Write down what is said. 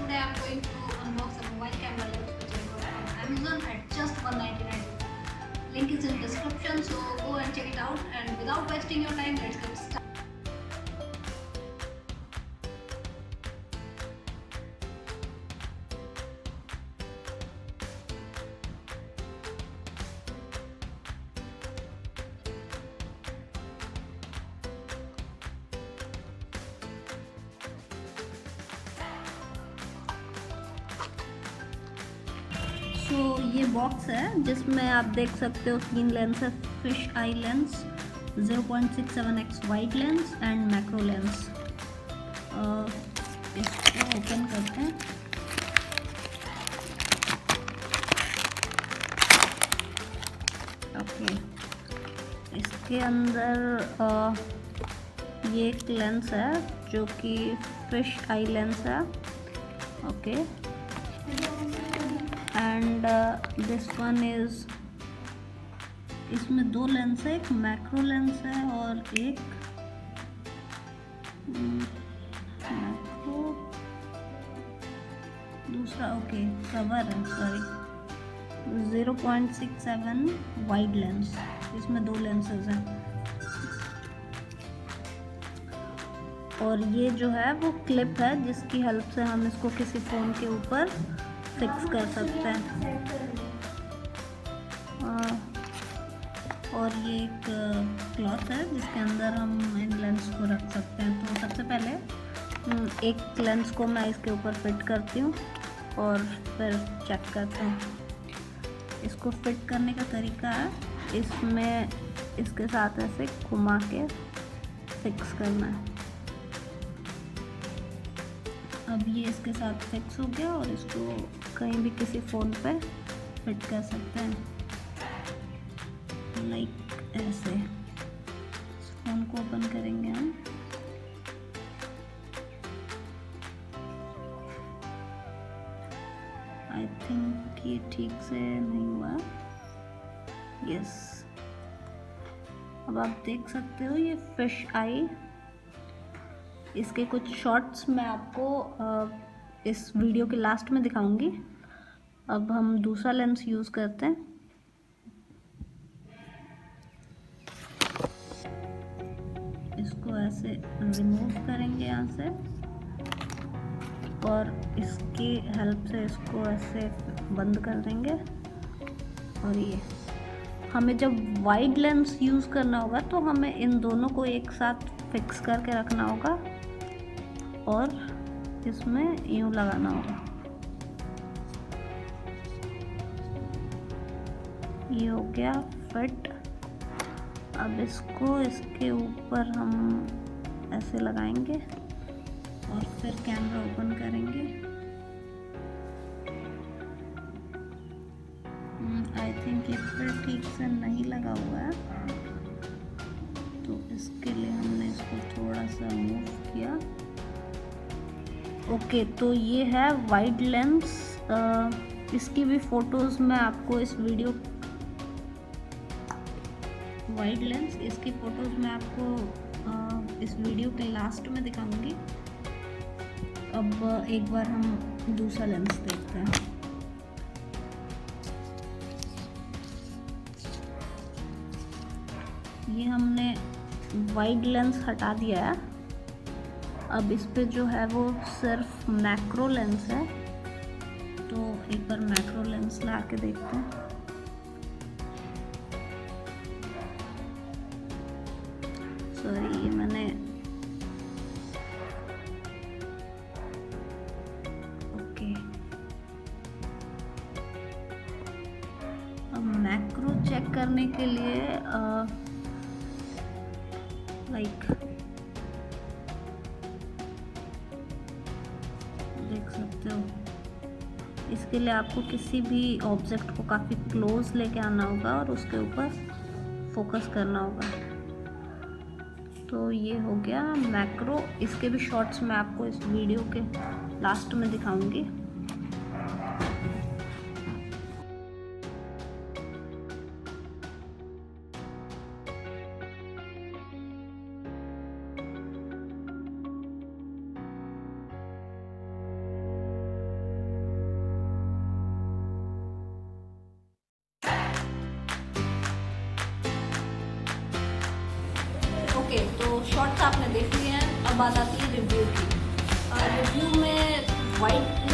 today I'm going to unbox a mobile camera lens which I got from Amazon at just 199 rupees. Link is in description, so go and check it out. And without wasting your time, let's get started. तो ये box है जिसमें आप देख सकते हो 3 lens है, fish eye lens, 0.67x wide lens and macro lens. इसको ओपन करते हैं। ओके, इसके अंदर ये एक लेंस है जो कि फिश आई लेंस है। Okay, and this one is, इसमें 2 लेंस है, एक मैक्रो लेंस है और एक मैक्रो, दूसरा ओके कवर है, सॉरी 0.67 वाइड लेंस। इसमें 2 लेंसेज हैं और ये जो है वो क्लिप है जिसकी हेल्प से हम इसको किसी फ़ोन के ऊपर फिक्स कर सकते हैं। और ये एक क्लॉथ है जिसके अंदर हम इन लेंस को रख सकते हैं। तो सबसे पहले एक लेंस को मैं इसके ऊपर फिट करती हूँ और फिर चेक करते हैं। इसको फिट करने का तरीका है, इसमें इसके साथ ऐसे घुमा के फिक्स करना है। अब ये इसके साथ फिक्स हो गया और इसको कहीं भी किसी फ़ोन पे फिट कर सकते हैं, लाइक ऐसे। इस फ़ोन को ओपन करेंगे हम। आई थिंक ये ठीक से नहीं हुआ। यस, अब आप देख सकते हो ये फिश आई। इसके कुछ शॉट्स मैं आपको इस वीडियो के लास्ट में दिखाऊंगी। अब हम दूसरा लेंस यूज़ करते हैं। इसको ऐसे रिमूव करेंगे यहाँ से और इसकी हेल्प से इसको ऐसे बंद कर देंगे। और ये हमें जब वाइड लेंस यूज़ करना होगा तो हमें इन दोनों को एक साथ फिक्स करके रखना होगा और इसमें यूँ लगाना होगा। ये हो गया फिट। अब इसको इसके ऊपर हम ऐसे लगाएंगे और फिर कैमरा ओपन करेंगे। आई थिंक ये फिर ठीक से नहीं लगा हुआ है, तो इसके लिए हमने इसको थोड़ा सा मूव किया। ओके, तो ये है वाइड लेंस। इसकी भी फ़ोटोज़ मैं आपको इस वीडियो, वाइड लेंस, इसकी फ़ोटोज़ मैं आपको इस वीडियो के लास्ट में दिखाऊंगी। अब एक बार हम दूसरा लेंस देखते हैं। ये हमने वाइड लेंस हटा दिया है। अब इस पे जो है वो सिर्फ मैक्रो लेंस है, तो एक बार मैक्रो लेंस ला के देखते हैं। सॉरी, ये मैंने ओके। अब मैक्रो चेक करने के लिए लाइक देख सकते हो, इसके लिए आपको किसी भी ऑब्जेक्ट को काफ़ी क्लोज लेके आना होगा और उसके ऊपर फोकस करना होगा। तो ये हो गया मैक्रो। इसके भी शॉट्स मैं आपको इस वीडियो के लास्ट में दिखाऊंगी। शॉट्स आपने देख लिए हैं, अब बात आती है रिव्यू की। रिव्यू में वाइट